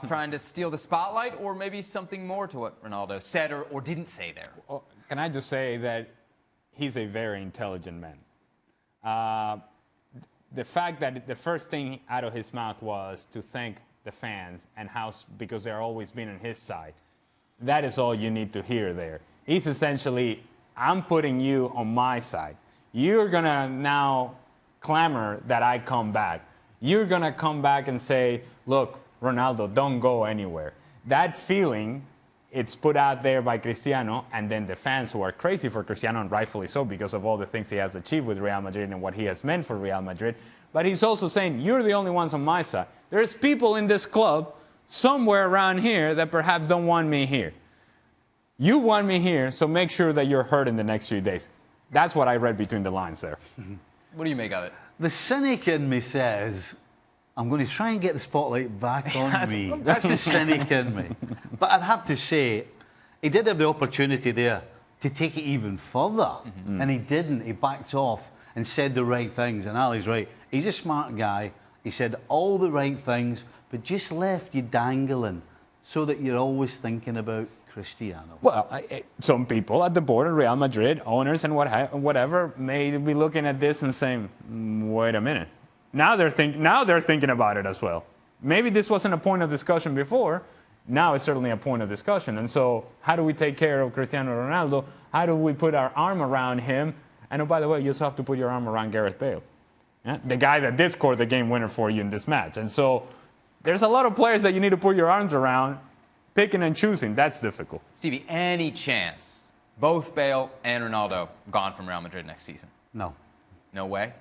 trying to steal the spotlight, or maybe something more to what Ronaldo said or didn't say there? Well, can I just say that he's a very intelligent man. The fact that the first thing out of his mouth was to thank the fans and because they're always been on his side, that is all you need to hear there. He's essentially, I'm putting you on my side. You're going to now clamor that I come back. You're going to come back and say, look, Ronaldo, don't go anywhere. That feeling, it's put out there by Cristiano, and then the fans who are crazy for Cristiano, and rightfully so because of all the things he has achieved with Real Madrid and what he has meant for Real Madrid. But he's also saying, you're the only ones on my side. There's people in this club somewhere around here that perhaps don't want me here. You want me here, so make sure that you're hurt in the next few days. That's what I read between the lines there. What do you make of it? The cynic in me says, I'm going to try and get the spotlight back on me. That's the cynic in me. But I'd have to say, he did have the opportunity there to take it even further. And he didn't. He backed off and said the right things. And Ali's right. He's a smart guy. He said all the right things, but just left you dangling so that you're always thinking about Cristiano. Well, some people at the board of Real Madrid, owners and whatever, may be looking at this and saying, wait a minute. Now they're thinking about it as well. Maybe this wasn't a point of discussion before. Now it's certainly a point of discussion. And so how do we take care of Cristiano Ronaldo? How do we put our arm around him? And oh, by the way, you also have to put your arm around Gareth Bale, the guy that did score the game winner for you in this match. And so there's a lot of players that you need to put your arms around. Picking and choosing, that's difficult. Stevie, any chance both Bale and Ronaldo gone from Real Madrid next season? No. No way?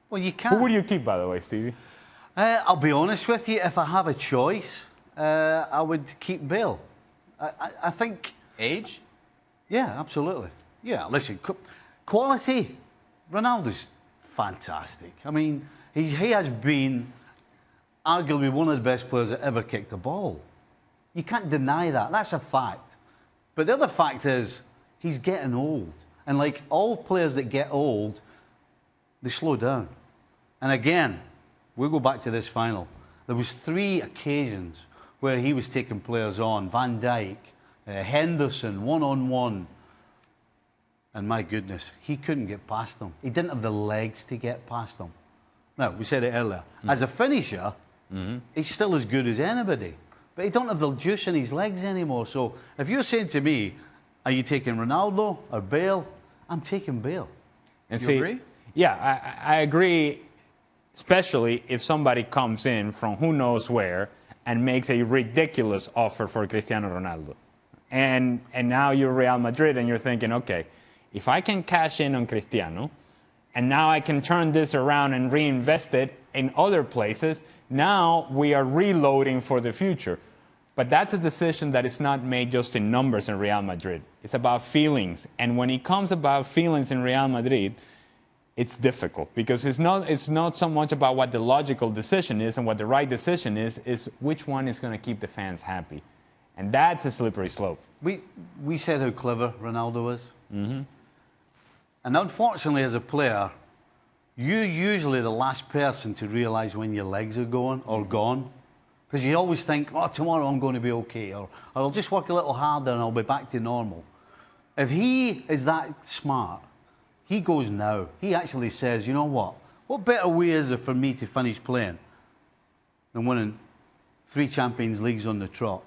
Well, you can't. Who would you keep, by the way, Stevie? I'll be honest with you. If I have a choice, I would keep Bale. I think... Age? Yeah, absolutely. Yeah, listen, quality, Ronaldo's fantastic. I mean, he has been arguably one of the best players that ever kicked a ball. You can't deny that. That's a fact. But the other fact is, he's getting old. And like all players that get old, they slow down. And again, we'll go back to this final. There was 3 occasions where he was taking players on. Van Dijk, Henderson, one-on-one. And my goodness, he couldn't get past them. He didn't have the legs to get past them. Now, we said it earlier. As a finisher, he's still as good as anybody. But he don't have the juice in his legs anymore. So if you're saying to me, are you taking Ronaldo or Bale? I'm taking Bale. And you agree? Yeah, I agree, especially if somebody comes in from who knows where and makes a ridiculous offer for Cristiano Ronaldo. And now you're Real Madrid and you're thinking, okay, if I can cash in on Cristiano and now I can turn this around and reinvest it in other places, now we are reloading for the future. But that's a decision that is not made just in numbers in Real Madrid. It's about feelings. And when it comes about feelings in Real Madrid, it's difficult because it's not so much about what the logical decision is and what the right decision is which one is going to keep the fans happy. And that's a slippery slope. We said how clever Ronaldo is. And unfortunately, as a player, you're usually the last person to realise when your legs are going or gone. Because you always think, oh, tomorrow I'm going to be okay, or I'll just work a little harder and I'll be back to normal. If he is that smart, he goes now. He actually says, you know what better way is there for me to finish playing than winning 3 Champions Leagues on the trot?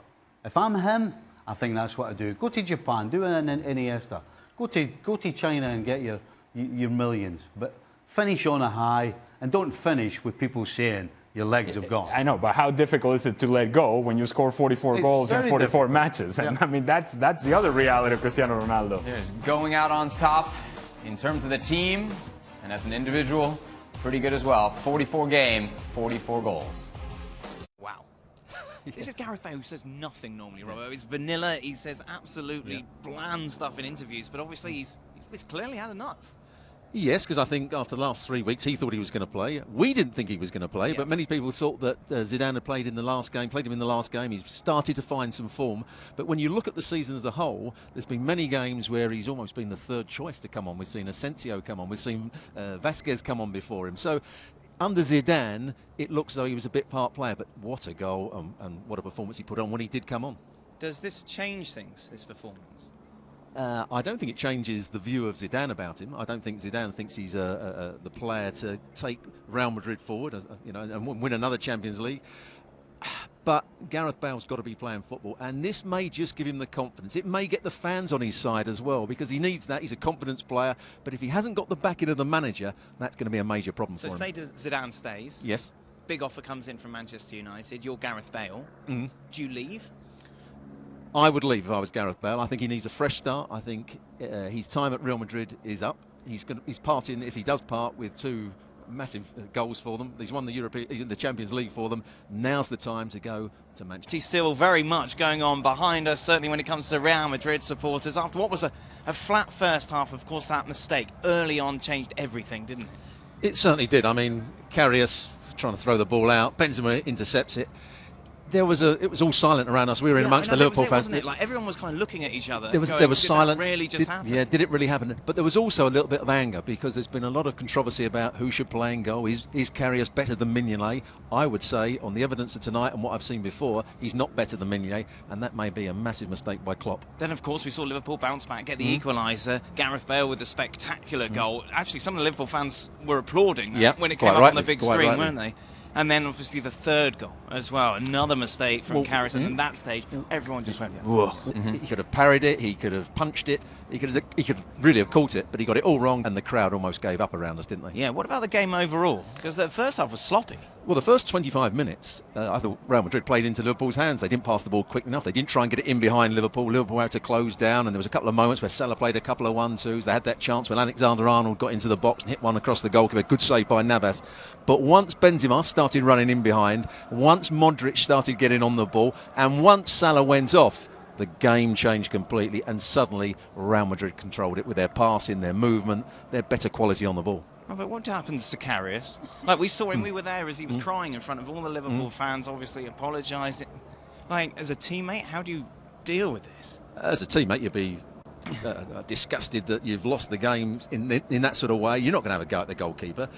If I'm him, I think that's what I do. Go to Japan, do an Iniesta. Go to China and get your millions. But finish on a high, and don't finish with people saying your legs have gone. I know, but how difficult is it to let go when you score 44 goals in 44 difficult. Matches? And I mean, that's the other reality of Cristiano Ronaldo. There's going out on top in terms of the team, and as an individual, pretty good as well. 44 games, 44 goals. Wow. This is Gareth Bale, who says nothing normally, Robbo. He's vanilla. He says absolutely bland stuff in interviews, but obviously he's clearly had enough. Yes, because I think after the last 3 weeks, he thought he was going to play. We didn't think he was going to play, but many people thought that Zidane had played him in the last game. He's started to find some form. But when you look at the season as a whole, there's been many games where he's almost been the third choice to come on. We've seen Asensio come on. We've seen Vasquez come on before him. So under Zidane, it looks as though he was a bit part player, but what a goal and what a performance he put on when he did come on. Does this change things, this performance? I don't think it changes the view of Zidane about him. I don't think Zidane thinks he's the player to take Real Madrid forward, and win another Champions League. But Gareth Bale's got to be playing football, and this may just give him the confidence. It may get the fans on his side as well, because he needs that. He's a confidence player, but if he hasn't got the backing of the manager, that's going to be a major problem for him. So say Zidane stays. Yes. Big offer comes in from Manchester United. You're Gareth Bale. Do you leave? I would leave if I was Gareth Bale. I think he needs a fresh start. I think his time at Real Madrid is up. He's parting, if he does part, with 2 massive goals for them. He's won the Champions League for them. Now's the time to go to Manchester. He's still very much going on behind us, certainly when it comes to Real Madrid supporters. After what was a flat first half, of course, that mistake early on changed everything, didn't it? It certainly did. I mean, Karius trying to throw the ball out. Benzema intercepts it. It was all silent around us. We were in amongst the Liverpool fans. Wasn't it? Like everyone was kind of looking at each other. There was silence. Did that really just happen? Yeah, did it really happen? But there was also a little bit of anger, because there's been a lot of controversy about who should play in goal. Is Karius better than Mignolet? I would say, on the evidence of tonight and what I've seen before, he's not better than Mignolet, and that may be a massive mistake by Klopp. Then, of course, we saw Liverpool bounce back, get the equaliser. Gareth Bale with a spectacular goal. Actually, some of the Liverpool fans were applauding that when it came up on the big screen, weren't they? And then, obviously, the third goal as well. Another mistake from Karius. And at that stage, everyone just went, whoa. He could have parried it. He could have punched it. He could really have caught it, but he got it all wrong, and the crowd almost gave up around us, didn't they? Yeah, what about the game overall? Because the first half was sloppy. Well, the first 25 minutes, I thought Real Madrid played into Liverpool's hands. They didn't pass the ball quick enough. They didn't try and get it in behind Liverpool. Liverpool had to close down, and there was a couple of moments where Salah played a couple of 1-2s. They had that chance when Alexander-Arnold got into the box and hit one across the goalkeeper. Good save by Navas. But once Benzema started running in behind, once Modric started getting on the ball, and once Salah went off, the game changed completely, and suddenly Real Madrid controlled it with their passing, their movement, their better quality on the ball. Oh, but what happens to Karius? Like, we saw him, we were there as he was crying in front of all the Liverpool fans, obviously apologising. Like, as a teammate, how do you deal with this? As a teammate, you'd be disgusted that you've lost the game in that sort of way. You're not going to have a go at the goalkeeper,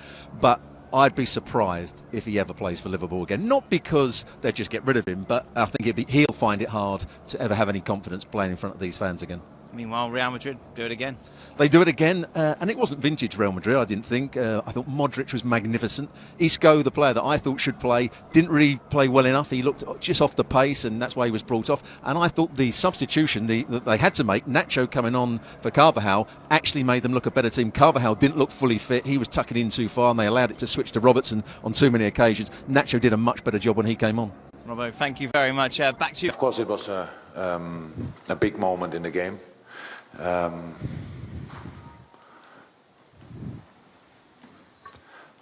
but I'd be surprised if he ever plays for Liverpool again. Not because they'd just get rid of him, but I think he'll find it hard to ever have any confidence playing in front of these fans again. Meanwhile, Real Madrid do it again. They do it again, and it wasn't vintage Real Madrid, I didn't think. I thought Modric was magnificent. Isco, the player that I thought should play, didn't really play well enough. He looked just off the pace, and that's why he was brought off. And I thought the substitution that they had to make, Nacho coming on for Carvajal, actually made them look a better team. Carvajal didn't look fully fit. He was tucking in too far, and they allowed it to switch to Robertson on too many occasions. Nacho did a much better job when he came on. Robbo, thank you very much. Back to you. Of course, it was a big moment in the game.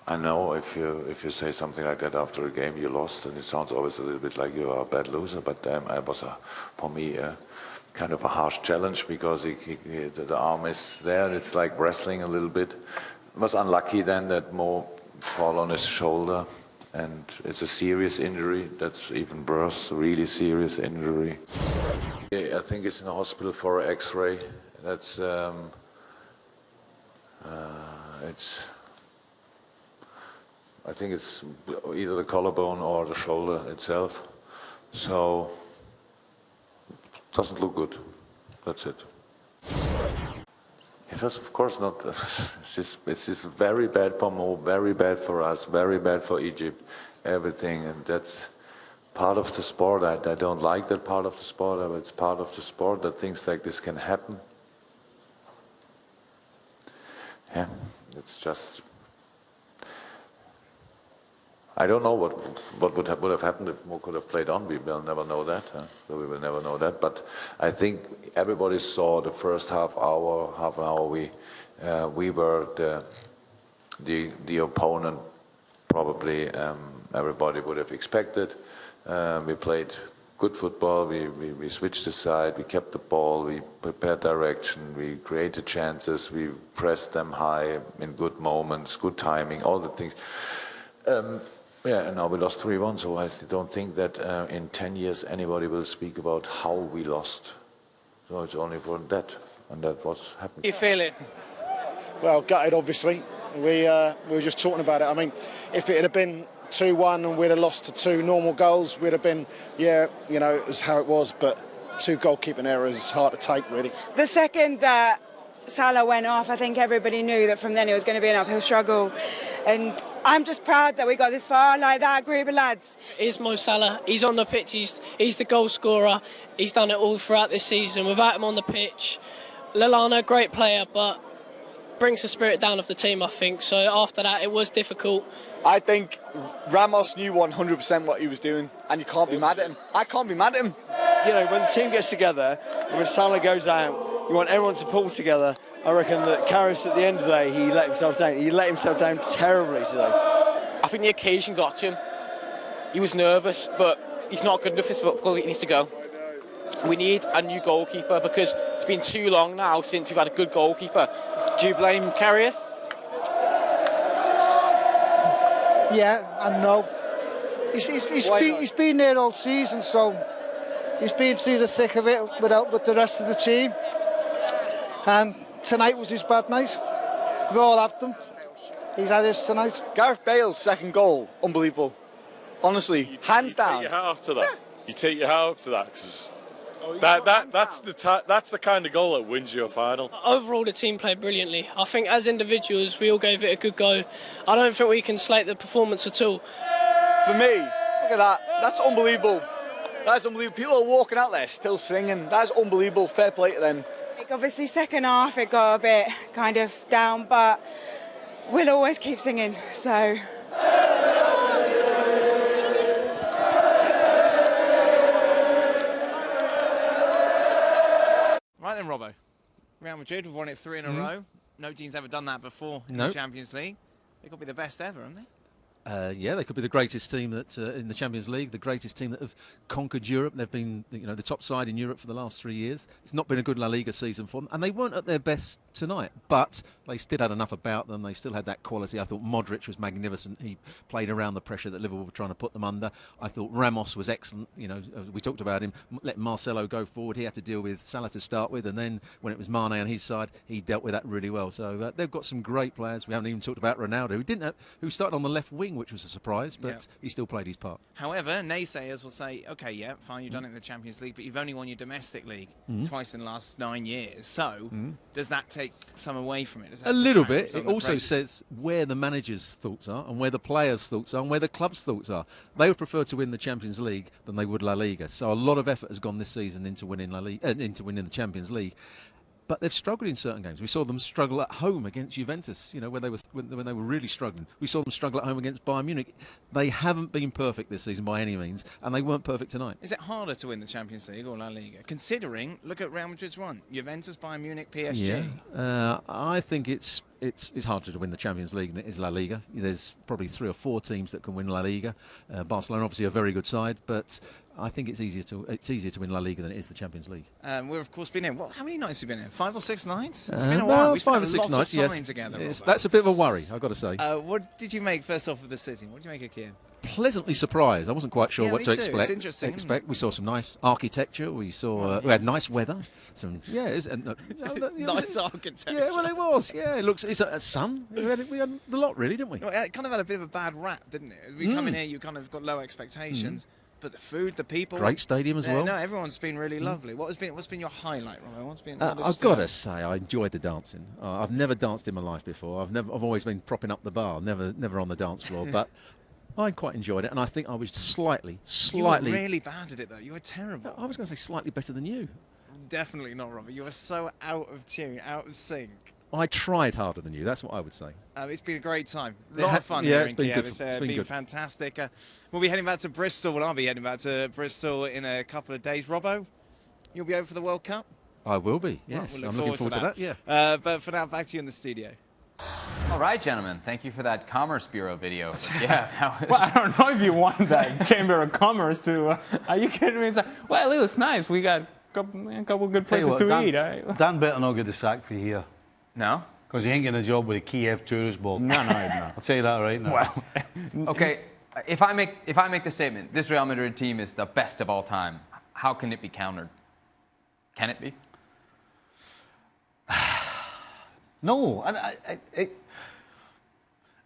I know if you say something like that after a game you lost, and it sounds always a little bit like you are a bad loser, but it was for me kind of a harsh challenge, because the arm is there and it's like wrestling a little bit. It was unlucky then that Mo fall on his shoulder, and it's a serious injury. That's even worse, really serious injury. I think it's in the hospital for an X-ray. That's I think it's either the collarbone or the shoulder itself. So it doesn't look good. That's it. It was, of course, not. It's just very bad for Mo, very bad for us, very bad for Egypt, everything, and that's part of the sport. I don't like that part of the sport, but it's part of the sport that things like this can happen. Yeah, it's just. I don't know what would have happened if Mo could have played on. We will never know that. So we will never know that. But I think everybody saw the first half an hour. We were the opponent. Probably everybody would have expected. We played good football. We switched the side. We kept the ball. We prepared direction. We created chances. We pressed them high in good moments, good timing, all the things. Yeah, and now we lost 3-1, so I don't think that in 10 years anybody will speak about how we lost. So it's only for that, and that was happening. You feel it? Well, gutted, obviously. We were just talking about it. I mean, if it had been 2-1 and we'd have lost to 2 normal goals, we'd have been, it's how it was. But 2 goalkeeping errors is hard to take, really. The second that Salah went off, I think everybody knew that from then it was going to be an uphill struggle. And I'm just proud that we got this far, like that group of lads. Here's Mo Salah. He's on the pitch. He's the goal scorer. He's done it all throughout this season. Without him on the pitch, Lallana, great player, but brings the spirit down of the team, I think. So after that, it was difficult. I think Ramos knew 100% what he was doing, and you can't be mad at him. I can't be mad at him. You know, when the team gets together, and when Salah goes out, you want everyone to pull together. I reckon that Karius, at the end of the day, he let himself down. He let himself down terribly today. I think the occasion got to him. He was nervous, but he's not good enough for football. He needs to go. We need a new goalkeeper because it's been too long now since we've had a good goalkeeper. Do you blame Karius? Yeah and no. He's been there all season, so he's been through the thick of it with the rest of the team. And tonight was his bad night. We all had them. He's had his tonight. Gareth Bale's second goal, unbelievable. Honestly, hands down. You take your hat off to that. Yeah. You take your hat off to that because that's the kind of goal that wins you a final. Overall, the team played brilliantly. I think as individuals, we all gave it a good go. I don't think we can slate the performance at all. For me, look at that. That's unbelievable. That's unbelievable. People are walking out there still singing. That's unbelievable. Fair play to them. Obviously, second half, it got a bit kind of down, but we'll always keep singing, so... Right then, Robbo. Real Madrid have won it 3 in a row. No team's ever done that before in the Champions League. They could be the best ever, haven't they? Yeah, they could be the greatest team that in the Champions League, the greatest team that have conquered Europe. They've been, the top side in Europe for the last 3 years. It's not been a good La Liga season for them, and they weren't at their best tonight. But they still had enough about them. They still had that quality. I thought Modric was magnificent. He played around the pressure that Liverpool were trying to put them under. I thought Ramos was excellent. We talked about him letting Marcelo go forward. He had to deal with Salah to start with, and then when it was Mane on his side, he dealt with that really well. So they've got some great players. We haven't even talked about Ronaldo, who started on the left wing, which was a surprise, but he still played his part. However, naysayers will say, okay, yeah, fine, you've done it in the Champions League, but you've only won your domestic league twice in the last 9 years. So does that take some away from it? A little bit. It also says where the manager's thoughts are and where the players' thoughts are and where the club's thoughts are. They would prefer to win the Champions League than they would La Liga. So a lot of effort has gone this season into winning the Champions League. But they've struggled in certain games. We saw them struggle at home against Juventus, when they were really struggling. We saw them struggle at home against Bayern Munich. They haven't been perfect this season by any means, and they weren't perfect tonight. Is it harder to win the Champions League or La Liga? Considering, look at Real Madrid's run. Juventus, Bayern Munich, PSG. Yeah. I think it's harder to win the Champions League than it is La Liga. There's probably 3 or 4 teams that can win La Liga. Barcelona, obviously, a very good side, but I think it's easier to win La Liga than it is the Champions League. We've of course been in. Well, how many nights have you been in? 5 or 6 nights? It's been a while. We've 5 or 6 nights. Yes, together. That's a bit of a worry, I've got to say. What did you make first off of the city? What did you make of Kiev? Pleasantly surprised. I wasn't quite sure what to expect. It's interesting. We saw some nice architecture. We had nice weather. Nice architecture. Yeah, well, it was. Yeah, it looks. It's a sun. We had the lot, really, didn't we? It kind of had a bit of a bad rap, didn't it? We come in here, you kind of got low expectations. But the food, the people, great stadium as well. No, everyone's been really lovely. What's been your highlight, Romo? I've got to say, I enjoyed the dancing. I've never danced in my life before. I've always been propping up the bar, never on the dance floor. But I quite enjoyed it, and I think I was slightly. You were really bad at it, though. You were terrible. I was going to say slightly better than you. Definitely not, Robert. You were so out of tune, out of sync. I tried harder than you. That's what I would say. It's been a great time. A lot of fun here in Kiev. It's been fantastic. We'll be heading back to Bristol. Well, I'll be heading back to Bristol in a couple of days. Robbo, you'll be over for the World Cup? I will be, yes. Right, I'm looking forward to that, yeah. But for now, back to you in the studio. All right, gentlemen. Thank you for that Commerce Bureau video. Yeah. Well, I don't know if you want that Chamber of Commerce to... are you kidding me? It's like, well, it was nice. We got a couple good places to eat. Dan better not get the sack for here. No? Because he ain't getting a job with the Kiev Tourist Board. No, he's not. I'll tell you that right now. Well, okay, if I make the statement, this Real Madrid team is the best of all time, how can it be countered? Can it be? No.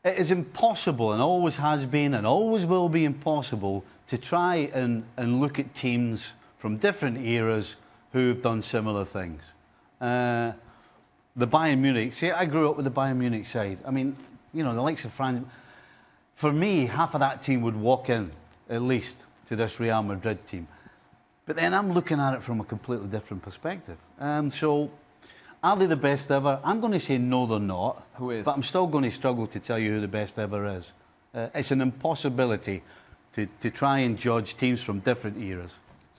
it is impossible, and always has been, and always will be impossible, to try and look at teams from different eras who've done similar things. The Bayern Munich, see, I grew up with the Bayern Munich side. I mean, you know, the likes of France. For me, half of that team would walk in, at least, to this Real Madrid team. But then I'm looking at it from a completely different perspective. So, are they the best ever? I'm going to say no, they're not. Who is? But I'm still going to struggle to tell you who the best ever is. It's an impossibility to try and judge teams from different eras.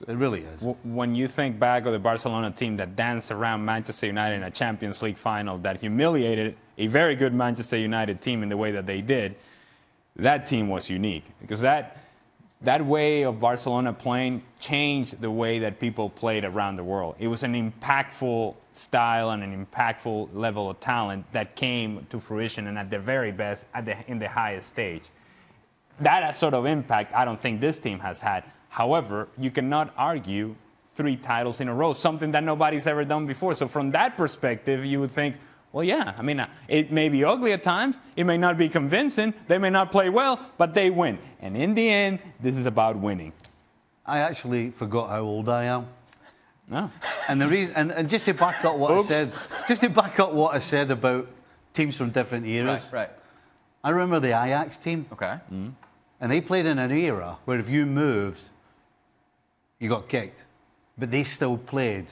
It really is. When you think back of the Barcelona team that danced around Manchester United in a Champions League final, that humiliated a very good Manchester United team in the way that they did, that team was unique. Because that way of Barcelona playing changed the way that people played around the world. It was an impactful style and an impactful level of talent that came to fruition, and at the very best, in the highest stage. That sort of impact, I don't think this team has had. However, you cannot argue 3 titles in a row, something that nobody's ever done before. So from that perspective, you would think, well, yeah, I mean, it may be ugly at times. It may not be convincing. They may not play well, but they win. And in the end, this is about winning. I actually forgot how old I am. No. And the reason, and just to back up what I said about teams from different eras. Right. I remember the Ajax team. Okay. Mm-hmm. And they played in an era where if you moved, you got kicked. But they still played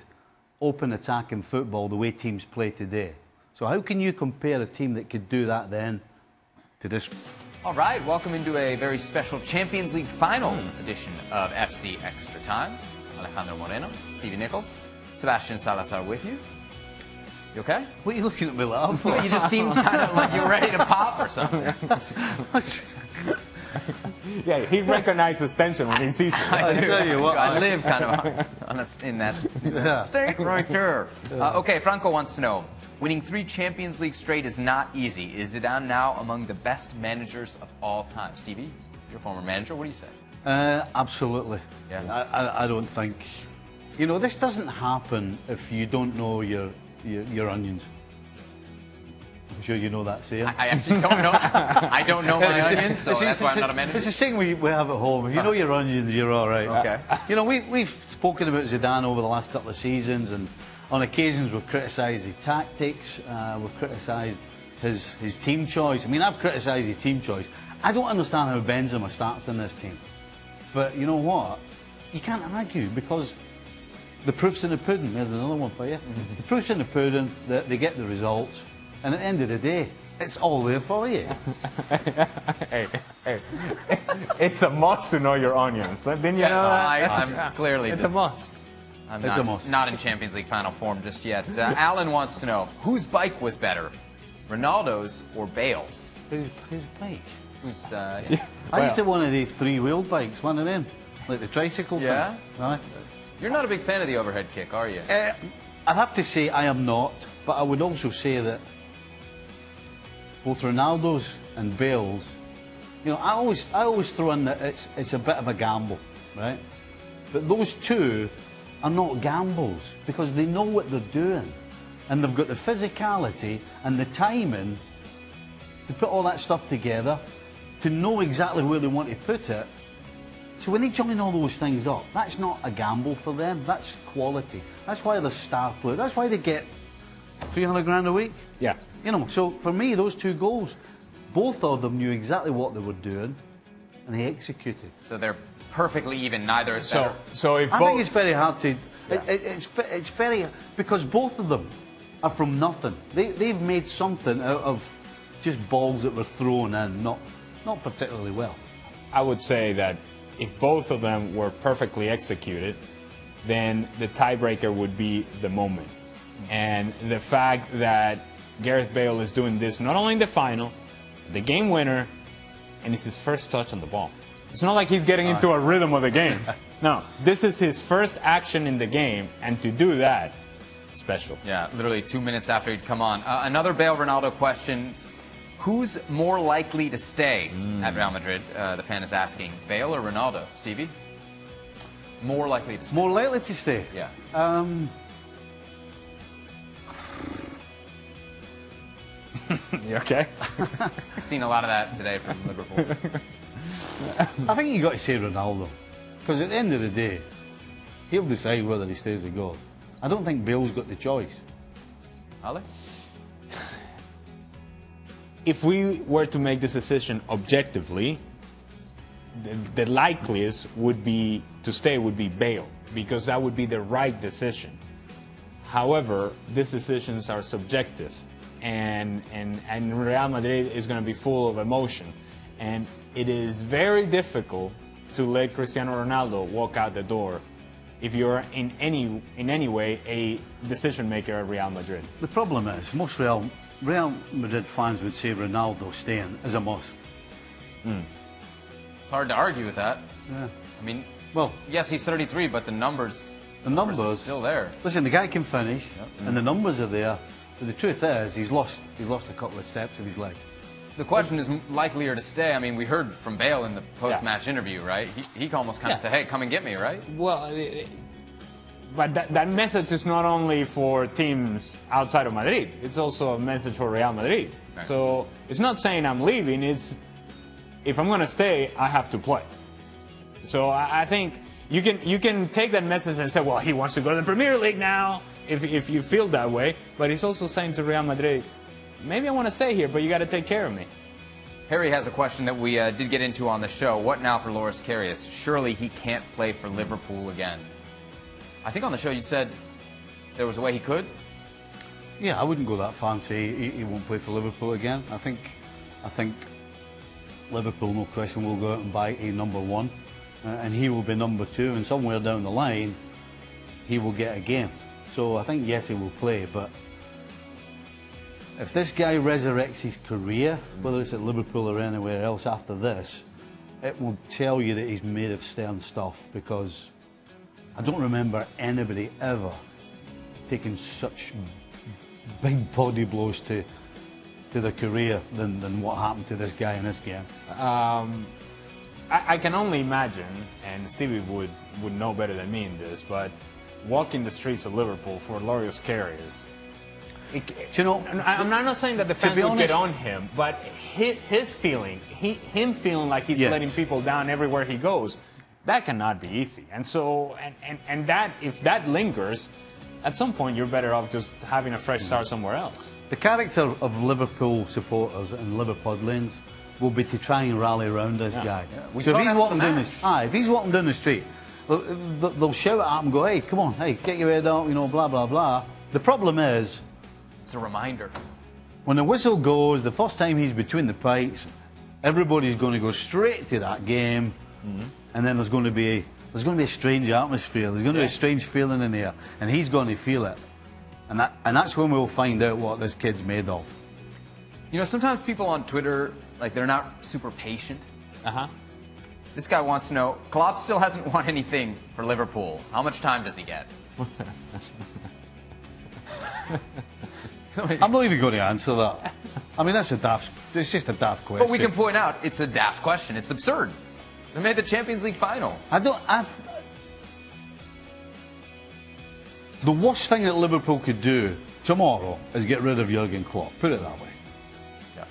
open attacking football the way teams play today. So how can you compare a team that could do that then to this? All right, welcome into a very special Champions League final edition of FC Extra Time. Alejandro Moreno, Stevie Nicol, Sebastian Salazar with you. You okay? What are you looking at me like for? You just seemed kind of like you're ready to pop or something. Yeah, he recognizes tension when he sees it. I tell you what, I live kind of in that state right there. Okay, Franco wants to know, winning 3 Champions League straight is not easy. Is Zidane now among the best managers of all time? Stevie, your former manager, what do you say? Absolutely. Yeah. I don't think, you know, this doesn't happen if you don't know your onions. I'm sure you know that saying. I actually don't know. I don't know my onions, so that's why I'm not a manager. It's a saying we have at home. If you know your onions, you're all right. Okay. You know, we've spoken about Zidane over the last couple of seasons, and on occasions we've criticised his tactics, we've criticised his team choice. I mean, I've criticised his team choice. I don't understand how Benzema starts in this team. But you know what? You can't argue, because the proof's in the pudding. There's another one for you. The proof's in the pudding, that they get the results. And at the end of the day, it's all there for you. Hey. It's a must to know your onions. Didn't you know that? I'm clearly. It's a must. It's a must. Not in Champions League final form just yet. Alan wants to know, whose bike was better, Ronaldo's or Bale's? Whose bike? I used to have one of the 3-wheeled bikes, one of them, like the tricycle. Yeah? Thing. Right. You're not a big fan of the overhead kick, are you? I'd have to say I am not, but I would also say that both Ronaldo's and Bale's, you know, I always throw in that it's a bit of a gamble, right? But those two are not gambles, because they know what they're doing, and they've got the physicality and the timing to put all that stuff together, to know exactly where they want to put it. So when they join all those things up, that's not a gamble for them, that's quality. That's why they're star players. That's why they get 300 grand a week. Yeah. You know, so for me, those 2 goals, both of them knew exactly what they were doing, and they executed. So they're perfectly even, neither is better. So if I think it's very hard to, it's very, because both of them are from nothing. They've made something out of just balls that were thrown in, not particularly well. I would say that if both of them were perfectly executed, then the tiebreaker would be the moment. And the fact that Gareth Bale is doing this not only in the final, the game winner, and it's his first touch on the ball. It's not like he's getting into a rhythm of the game. No, this is his first action in the game, and to do that, special. Yeah, literally 2 minutes after he'd come on. Another Bale-Ronaldo question. Who's more likely to stay at Real Madrid? The fan is asking. Bale or Ronaldo? Stevie? More likely to stay. More likely to stay? Yeah. You okay? I've seen a lot of that today from Liverpool. I think you got to say Ronaldo, because at the end of the day, he'll decide whether he stays or goes. I don't think Bale's got the choice. Ali? If we were to make this decision objectively, the likeliest would be to stay would be Bale, because that would be the right decision. However, these decisions are subjective, and Real Madrid is going to be full of emotion, and it is very difficult to let Cristiano Ronaldo walk out the door if you're in any way a decision maker at Real Madrid. The problem is, most Real Madrid fans would say Ronaldo staying is a must. It's hard to argue with that. Yeah. I mean, well, yes, he's 33, but the numbers are still there. Listen, the guy can finish, and the numbers are there. But the truth is, he's lost a couple of steps of his leg. The question is likelier to stay. I mean, we heard from Bale in the post-match interview, right? He almost kind of said, "Hey, come and get me," right? Well, but that message is not only for teams outside of Madrid. It's also a message for Real Madrid. Right. So it's not saying I'm leaving. It's if I'm going to stay, I have to play. So I think you can take that message and say, well, he wants to go to the Premier League now, if you feel that way. But he's also saying to Real Madrid, maybe I want to stay here, but you got to take care of me. Harry has a question that we did get into on the show. What now for Loris Karius? Surely he can't play for Liverpool again. I think on the show you said there was a way he could. Yeah, I wouldn't go that far and say he won't play for Liverpool again. I think Liverpool, no question, will go out and buy a number one, and he will be number two, and somewhere down the line, he will get a game. So I think, yes, he will play, but if this guy resurrects his career, whether it's at Liverpool or anywhere else after this, it will tell you that he's made of stern stuff, because I don't remember anybody ever taking such big body blows to their career than what happened to this guy in this game. I can only imagine, and Stevie would know better than me in this, but walking the streets of Liverpool for Loris Karius, you know, I'm not saying that the fans would get on him, but his feeling, him feeling like he's letting people down everywhere he goes, that cannot be easy. And so, and that if that lingers, at some point you're better off just having a fresh start somewhere else. The character of Liverpool supporters and Liverpudlians will be to try and rally around this guy. Yeah. So if he's walking down the street, they'll shout at him and go, hey, come on, hey, get your head out, you know, blah, blah, blah. The problem is, it's a reminder. When the whistle goes, the first time he's between the pipes, everybody's going to go straight to that game, and then there's going to be a strange atmosphere. There's going to be a strange feeling in there, and he's going to feel it, and that's when we'll find out what this kid's made of. You know, sometimes people on Twitter, like, they're not super patient. This guy wants to know, Klopp still hasn't won anything for Liverpool. How much time does he get? I'm not even going to answer that. I mean, it's just a daft question. But we can point out, it's a daft question. It's absurd. They made the Champions League final. The worst thing that Liverpool could do tomorrow is get rid of Jurgen Klopp. Put it that way. Yeah.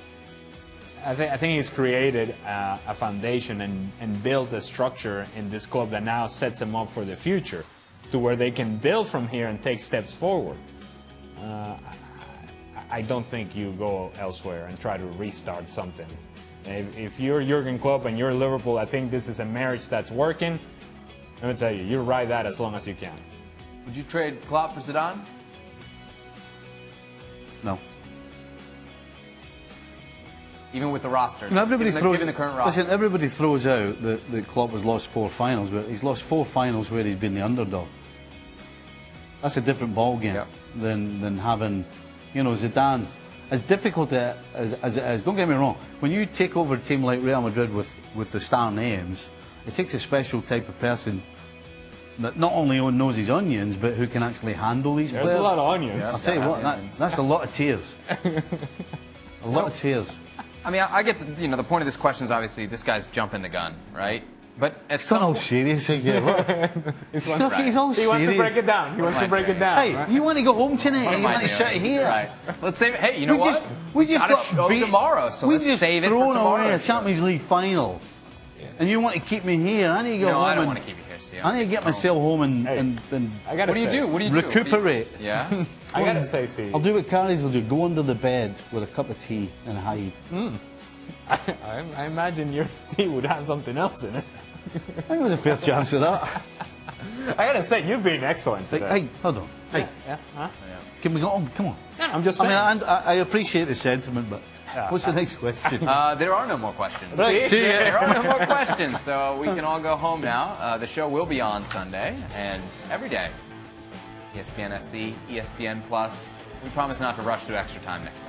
I think he's created a foundation and built a structure in this club that now sets them up for the future, to where they can build from here and take steps forward. I don't think you go elsewhere and try to restart something. If you're Jurgen Klopp and you're Liverpool, I think this is a marriage that's working. Let me tell you, you ride that as long as you can. Would you trade Klopp for Zidane? No. Even with the roster? Given the current roster? Listen, everybody throws out that Klopp has lost 4 finals, but he's lost 4 finals where he's been the underdog. That's a different ballgame than having, you know, Zidane. As difficult as it is, don't get me wrong, when you take over a team like Real Madrid with the star names, it takes a special type of person that not only knows his onions, but who can actually handle these players. There's a lot of onions. I'll tell you what, that's a lot of tears. A lot of tears. I mean, I get the point of this question is obviously this guy's jumping the gun, right? But at He's all serious again. Look. He's all serious. He wants to break it down. He wants to break it down. Hey, right? you want to go home tonight? You want to sit here? Right. Let's save it. Hey, you know what? We just got a show tomorrow, so let's save it for tomorrow. We've just thrown away a Champions League final, and you want to keep me here? I need to go home. No, I don't want to keep you here, Steve. I need to get myself home and I gotta What do you do? What do you do? recuperate. Yeah. I gotta say, Steve. I'll do what Carrie's will do. Go under the bed with a cup of tea and hide. I imagine your tea would have something else in it. I think there's a fair chance of that. I gotta say, you've been excellent today. Hey, hold on. Hey, Yeah. Huh? can we go on? Come on. I'm just I saying. mean, I appreciate the sentiment, but what's the next question? There are no more questions. Right, see ya. There are no more questions, so we can all go home now. The show will be on Sunday and every day. ESPN FC, ESPN Plus. We promise not to rush to extra time next time.